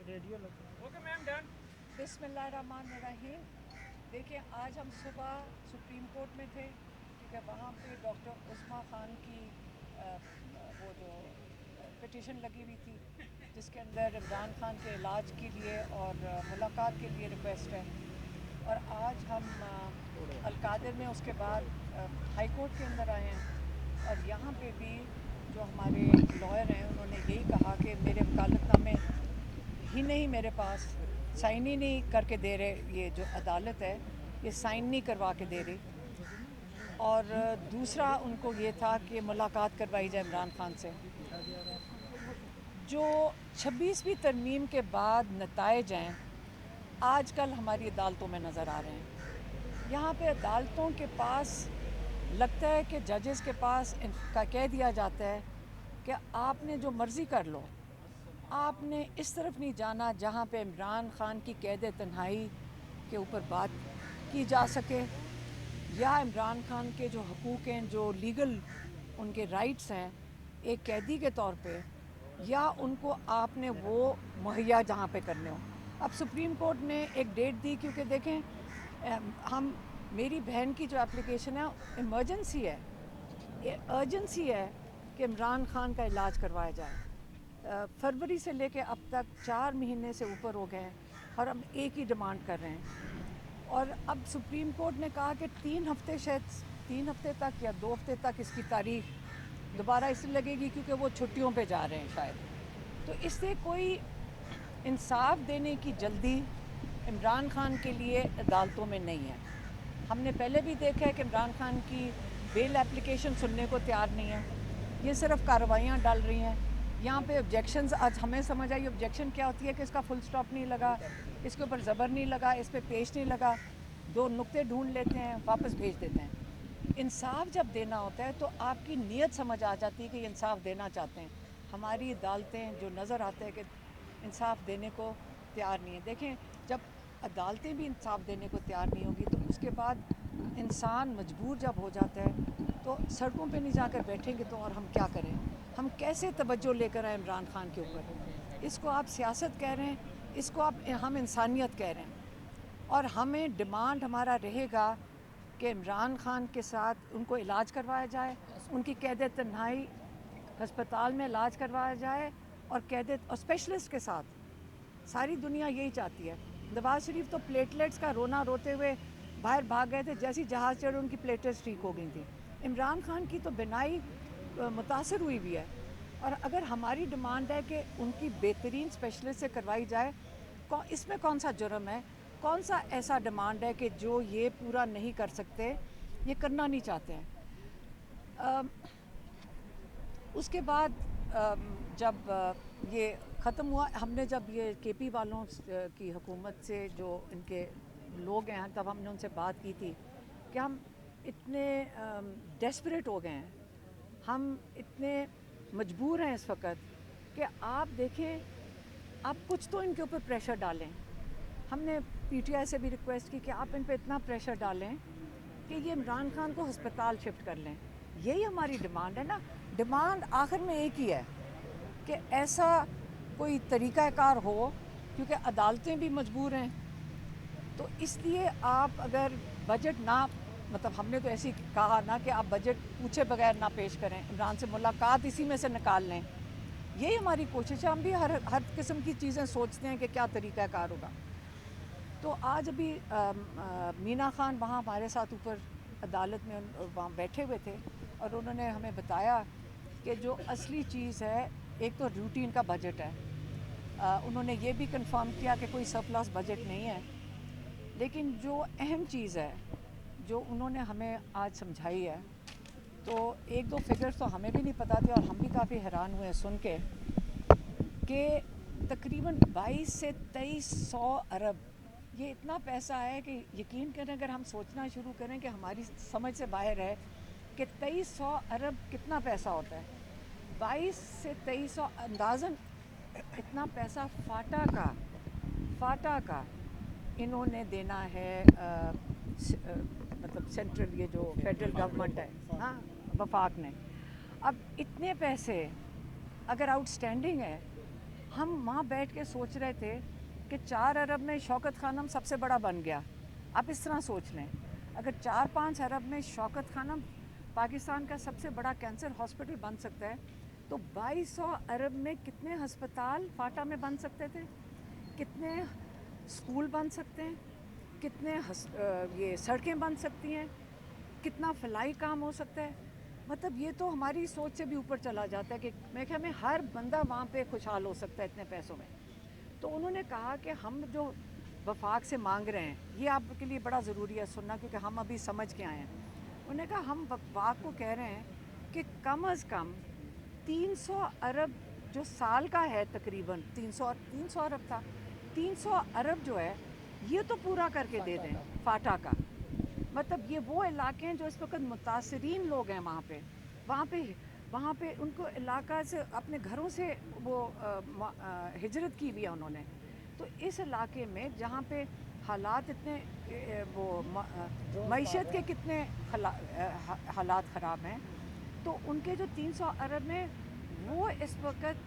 Radio लगा। Okay ma'am done. बिस्मिल्लाहिर्रहमानिर्रहीम। देखिए, आज हम सुबह सुप्रीम कोर्ट में थे क्योंकि वहाँ पे डॉक्टर उस्मा खान की वो जो पिटीशन लगी हुई थी जिसके अंदर इमरान खान के इलाज के लिए और मुलाकात के लिए रिक्वेस्ट है। और आज हम अलकादिर में उसके बाद हाई कोर्ट के अंदर आए हैं और यहाँ पे भी जो हमारे लॉयर हैं उन्होंने यही कहा कि मेरे वकालतनामे ही नहीं मेरे पास साइन ही नहीं करके दे रहे, ये जो अदालत है ये साइन नहीं करवा के दे रही। और दूसरा उनको ये था कि मुलाकात करवाई जाए इमरान खान से। जो 26वीं तरमीम के बाद नताइज हैं आजकल हमारी अदालतों में नज़र आ रहे हैं। यहाँ पे अदालतों के पास लगता है कि जजेस के पास इनका कह दिया जाता है कि आपने जो मर्ज़ी कर लो, आपने इस तरफ नहीं जाना जहाँ पे इमरान खान की कैद तन्हाई के ऊपर बात की जा सके या इमरान खान के जो हकूक़ हैं, जो लीगल उनके राइट्स हैं एक कैदी के तौर पे, या उनको आपने वो मुहैया जहाँ पे करने हो। अब सुप्रीम कोर्ट ने एक डेट दी क्योंकि देखें हम मेरी बहन की जो एप्लीकेशन है इमरजेंसी है, अर्जेंसी है कि इमरान खान का इलाज करवाया जाए। फरवरी से लेके अब तक 4 महीने से ऊपर हो गए हैं और हम एक ही डिमांड कर रहे हैं। और अब सुप्रीम कोर्ट ने कहा कि 3 हफ्ते, शायद 3 हफ्ते तक या 2 हफ्ते तक इसकी तारीख दोबारा इसलिए लगेगी क्योंकि वो छुट्टियों पे जा रहे हैं शायद। तो इससे कोई इंसाफ देने की जल्दी इमरान खान के लिए अदालतों में नहीं है। हमने पहले भी देखा है कि इमरान खान की बेल एप्लीकेशन सुनने को तैयार नहीं है, ये सिर्फ कार्रवाइयाँ डाल रही हैं। यहाँ पे ऑब्जेक्शंस आज हमें समझ आई ऑब्जेक्शन क्या होती है कि इसका फुल स्टॉप नहीं लगा, इसके ऊपर ज़बर नहीं लगा, इस पर पेश नहीं लगा, 2 नुक्ते ढूंढ लेते हैं वापस भेज देते हैं। इंसाफ जब देना होता है तो आपकी नीयत समझ आ जाती है कि ये इंसाफ देना चाहते हैं। हमारी अदालतें जो नज़र आते हैं कि इंसाफ देने को तैयार नहीं है। देखें, जब अदालतें भी इंसाफ देने को तैयार नहीं होगी तो उसके बाद इंसान मजबूर जब हो जाता है तो सड़कों पे नहीं जाकर बैठेंगे तो और हम क्या करें? हम कैसे तवज्जो लेकर आए इमरान खान के ऊपर? इसको आप सियासत कह रहे हैं, इसको हम इंसानियत कह रहे हैं। और हमें डिमांड हमारा रहेगा कि इमरान खान के साथ उनको इलाज करवाया जाए, उनकी कैद तन्हाई हस्पताल में इलाज करवाया जाए और कैद और स्पेशलिस्ट के साथ। सारी दुनिया यही चाहती है। नवाज शरीफ तो प्लेटलेट्स का रोना रोते हुए बाहर भाग गए थे, जैसी जहाज़ चढ़े उनकी प्लेटलेट्स ठीक हो गई थी। इमरान खान की तो बिनाई मुतासर हुई भी है। और अगर हमारी डिमांड है कि उनकी बेहतरीन स्पेशलिस्ट से करवाई जाए, इसमें कौन सा जुर्म है? कौन सा ऐसा डिमांड है कि जो ये पूरा नहीं कर सकते, ये करना नहीं चाहते हैं? उसके बाद जब ये ख़त्म हुआ, हमने जब ये केपी वालों की हुकूमत से जो इनके लोग हैं तब हमने उनसे बात की थी कि हम इतने डेस्परेट हो गए हैं, हम इतने मजबूर हैं इस वक्त कि आप देखें, आप कुछ तो इनके ऊपर प्रेशर डालें। हमने पीटीआई से भी रिक्वेस्ट की कि आप इन पे इतना प्रेशर डालें कि ये इमरान खान को हस्पताल शिफ्ट कर लें। यही हमारी डिमांड है ना। डिमांड आखिर में एक ही है कि ऐसा कोई तरीक़ाकार हो, क्योंकि अदालतें भी मजबूर हैं। तो इसलिए आप अगर बजट ना, मतलब हमने तो ऐसे ही कहा ना कि आप बजट पूछे बगैर ना पेश करें, इमरान से मुलाकात इसी में से निकाल लें। यही हमारी कोशिश है। हम भी हर किस्म की चीज़ें सोचते हैं कि क्या तरीक़ाकार होगा। तो आज अभी मीना खान वहाँ हमारे साथ ऊपर अदालत में वहाँ बैठे हुए थे और उन्होंने हमें बताया कि जो असली चीज़ है, एक तो रूटीन का बजट है। उन्होंने ये भी कंफर्म किया कि कोई सरप्लस बजट नहीं है। लेकिन जो अहम चीज़ है जो उन्होंने हमें आज समझाई है, तो 1-2 फिगर्स तो हमें भी नहीं पता थे और हम भी काफ़ी हैरान हुए सुन के कि तकरीबन 22 से 2300 अरब, ये इतना पैसा है कि यकीन करें अगर हम सोचना शुरू करें कि हमारी समझ से बाहर है कि 2300 अरब कितना पैसा होता है। 22 से 2300 अंदाज़न इतना पैसा फाटा का इन्होंने देना है। मतलब सेंट्रल, ये जो फेडरल गवर्नमेंट है, हाँ, वफाक ने। अब इतने पैसे अगर आउटस्टैंडिंग है, हम वहाँ बैठ के सोच रहे थे कि 4 अरब में शौकत खानम सबसे बड़ा बन गया। आप इस तरह सोच लें, अगर 4-5 अरब में शौकत खानम पाकिस्तान का सबसे बड़ा कैंसर हॉस्पिटल बन सकता है, तो 2200 अरब में कितने हस्पताल फाटा में बन सकते थे, कितने स्कूल बन सकते हैं, कितने ये सड़कें बन सकती हैं, कितना फलाई काम हो सकता है। मतलब ये तो हमारी सोच से भी ऊपर चला जाता है कि मैं क्या, हमें हर बंदा वहाँ पे खुशहाल हो सकता है इतने पैसों में। तो उन्होंने कहा कि हम जो वफाक से मांग रहे हैं, ये आपके लिए बड़ा ज़रूरी है सुनना, क्योंकि हम अभी समझ के आए हैं। उन्होंने कहा हम वफाक को कह रहे हैं कि कम अज़ कम 300 अरब जो साल का है, तकरीबन 300 अरब था, 300 अरब जो है ये तो पूरा करके दे दें फाटा का। मतलब ये वो इलाके हैं जो इस वक्त मुतासरीन लोग हैं वहाँ पे उनको इलाका से अपने घरों से वो हिजरत की हुई है उन्होंने। तो इस इलाके में जहाँ पे हालात इतने वो मईशत के कितने हालात ख़राब हैं, तो उनके जो 300 अरब में वो इस वक्त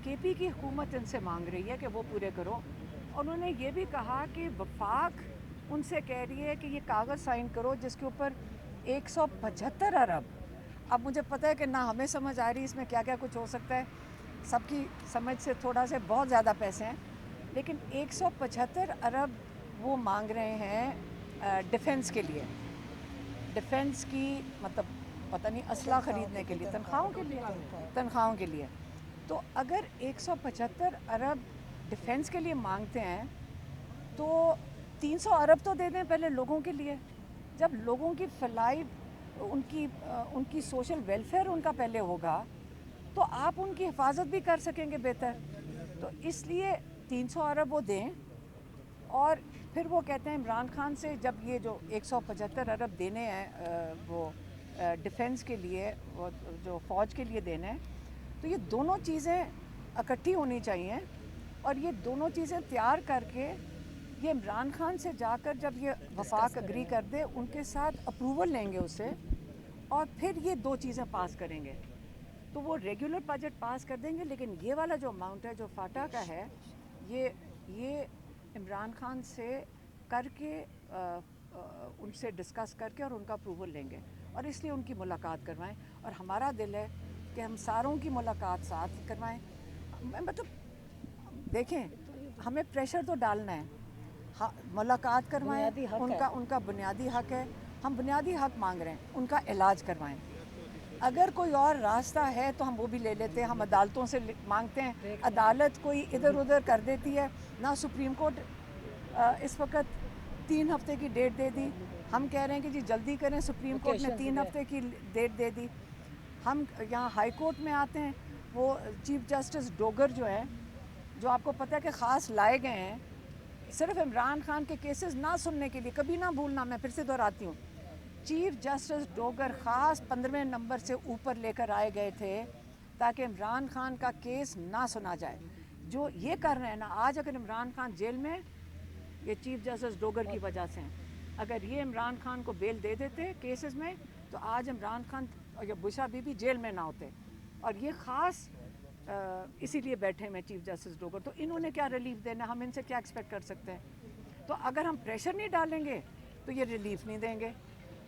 केपी की हुकूमत इनसे मांग रही है कि वो पूरे करो। उन्होंने ये भी कहा कि वफाक उनसे कह रही है कि ये कागज़ साइन करो जिसके ऊपर 175 अरब। अब मुझे पता है कि ना हमें समझ आ रही इसमें क्या क्या कुछ हो सकता है, सबकी समझ से थोड़ा से बहुत ज़्यादा पैसे हैं, लेकिन 175 अरब वो मांग रहे हैं डिफेंस के लिए, डिफेंस की मतलब पता नहीं असला ख़रीदने के लिए, तनख्वाहों के लिए। तो अगर 175 अरब डिफेंस के लिए मांगते हैं तो 300 अरब तो दे दें पहले लोगों के लिए। जब लोगों की फलाई उनकी सोशल वेलफेयर उनका पहले होगा तो आप उनकी हिफाजत भी कर सकेंगे बेहतर। तो इसलिए 300 अरब वो दें। और फिर वो कहते हैं इमरान खान से जब ये जो 175 अरब देने हैं वो डिफेंस के लिए, वो जो फ़ौज के लिए देने हैं, तो ये दोनों चीज़ें इकट्ठी होनी चाहिए। और ये दोनों चीज़ें तैयार करके ये इमरान खान से जाकर जब ये वफाक अग्री कर दे, उनके साथ अप्रूवल लेंगे उससे, और फिर ये दो चीज़ें पास करेंगे तो वो रेगुलर बजट पास कर देंगे। लेकिन ये वाला जो अमाउंट है जो फाटा का है, ये इमरान खान से करके उनसे डिस्कस करके और उनका अप्रूवल लेंगे, और इसलिए उनकी मुलाकात करवाएं। और हमारा दिल है कि हम सारों की मुलाकात साथ करवाएं। मतलब देखें, हमें प्रेशर तो डालना है, मुलाकात करवाएं, उनका बुनियादी हक है, हम बुनियादी हक मांग रहे हैं, उनका इलाज करवाएं। अगर कोई और रास्ता है तो हम वो भी ले लेते हैं, हम अदालतों से मांगते हैं, अदालत कोई इधर उधर कर देती है ना। सुप्रीम कोर्ट इस वक्त 3 हफ्ते की डेट दे दी, हम कह रहे हैं कि जी जल्दी करें, सुप्रीम कोर्ट ने 3 हफ्ते की डेट दे दी। हम यहाँ हाई कोर्ट में आते हैं, वो चीफ जस्टिस डोगर जो है, जो आपको पता है कि ख़ास लाए गए हैं सिर्फ इमरान खान के केसेस ना सुनने के लिए। कभी ना भूलना, मैं फिर से दोहराती हूँ, चीफ जस्टिस डोगर ख़ास 15वें नंबर से ऊपर लेकर आए गए थे ताकि इमरान खान का केस ना सुना जाए। जो ये कर रहे हैं ना, आज अगर इमरान खान जेल में, ये चीफ जस्टिस डोगर की वजह से हैं। अगर ये इमरान खान को बेल दे देते केसेस में, तो आज इमरान खान और बुशरा बीबी जेल में ना होते। और ये ख़ास इसीलिए बैठे हैं चीफ जस्टिस डोगर। तो इन्होंने क्या रिलीफ देना, हम इनसे क्या एक्सपेक्ट कर सकते हैं। तो अगर हम प्रेशर नहीं डालेंगे तो ये रिलीफ नहीं देंगे।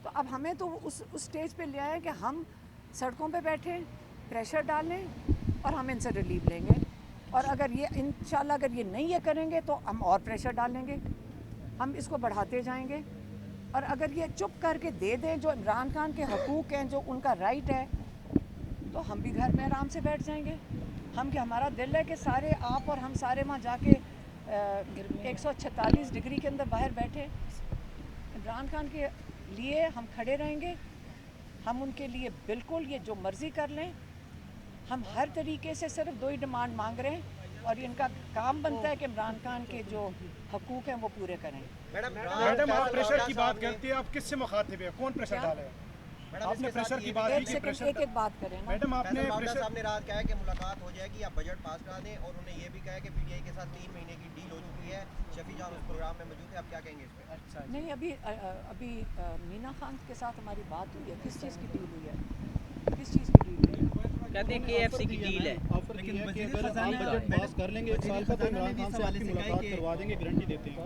तो अब हमें तो उस स्टेज पे ले आए कि हम सड़कों पे बैठें, प्रेशर डालें और हम इनसे रिलीफ लेंगे। और अगर ये इंशाल्लाह अगर ये नहीं ये करेंगे तो हम और प्रेशर डालेंगे, हम इसको बढ़ाते जाएंगे। और अगर ये चुप करके दे दें जो इमरान खान के हकूक़ हैं, जो उनका राइट है, तो हम भी घर में आराम से बैठ जाएंगे। हम कि हमारा दिल है कि सारे आप और हम सारे वहाँ जाके 146 डिग्री के अंदर बाहर बैठे, इमरान खान के लिए हम खड़े रहेंगे। हम उनके लिए बिल्कुल ये जो मर्ज़ी कर लें, हम हर तरीके से सिर्फ 2 ही डिमांड मांग रहे हैं, और इनका काम बनता है कि इमरान खान के जो हकूक़ हैं वो पूरे करें। मैडम आप प्रेशर की बात करते हैं, आप किससे मुखातिब है, कौन प्रेशर डाले? आपने प्रेशर की बात की, प्रेशर एक बात करें ना। मैडम आपने प्रेशर साहब ने रात कहा है कि मुलाकात हो जाएगी, आप बजट पास करा दें, और उन्होंने ये भी कहा है कि पीटीआई के साथ 3 महीने की डील हो चुकी है। शफी जान उस प्रोग्राम में मौजूद है, आप क्या कहेंगे इस पर? अच्छा नहीं, अभी मीना खान के साथ हमारी बात हुई है। किस चीज़ की डील हुई है, किस चीज़ की डील हुई है? कहते हैं KFC की डील है। ऑफर किया है कि अगर आप बजट पास कर लेंगे 1 साल का तो इमरान खान से आपकी मुलाकात करवा देंगे, गारंटी देते हैं।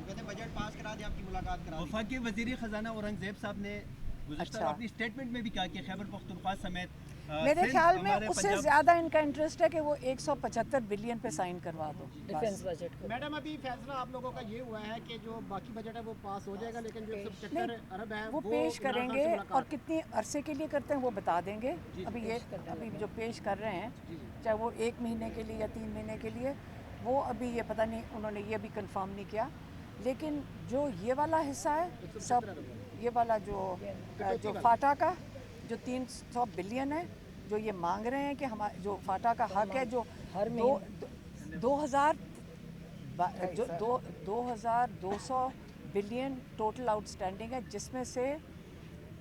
कहते बजट पास करा दे आपकी मुलाकात करा दें। वफाकी वज़ीर ख़जाना औरंगज़ेब साहब ने गुज़श्ता अच्छा। अपनी स्टेटमेंट में भी कहा कि खैबर पख्तूनख्वा समेत मेरे सिंध, ख्याल में हमारे उससे पंजाब- ज़्यादा इनका इंटरेस्ट है कि वो 175 बिलियन पे साइन करवा दो डिफेंस बजट को। मैडम अभी फैसला आप लोगों का ये हुआ है कि जो बाकी बजट है वो पास हो जाएगा, लेकिन जो 175 अरब है वो पेश इमरान खान करेंगे से मुलाकात। और कितनी अरसे के लिए करते हैं वो बता देंगे। अभी जो पेश कर रहे हैं, चाहे वो 1 महीने के लिए या 3 महीने के लिए, वो अभी ये पता नहीं, उन्होंने ये भी कंफर्म नहीं किया। लेकिन जो ये वाला हिस्सा है सब, ये वाला जो फाटा का जो 300 बिलियन है जो ये मांग रहे हैं कि हमारे जो फाटा का हक है, जो हर 2200 बिलियन टोटल आउटस्टैंडिंग है, जिसमें से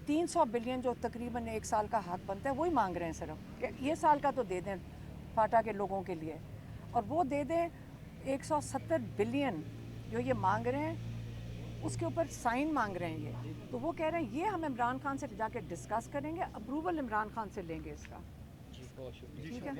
300 बिलियन जो तकरीबन 1 साल का हक बनता है वही मांग रहे हैं सिर्फ कि ये साल का तो दे दें फाटा के लोगों के लिए, और वो दे दें 170 बिलियन जो ये मांग रहे हैं उसके ऊपर साइन मांग रहे हैं ये। तो वो कह रहे हैं ये हम इमरान खान से जाके डिस्कस करेंगे, अप्रूवल इमरान खान से लेंगे इसका। ठीक है।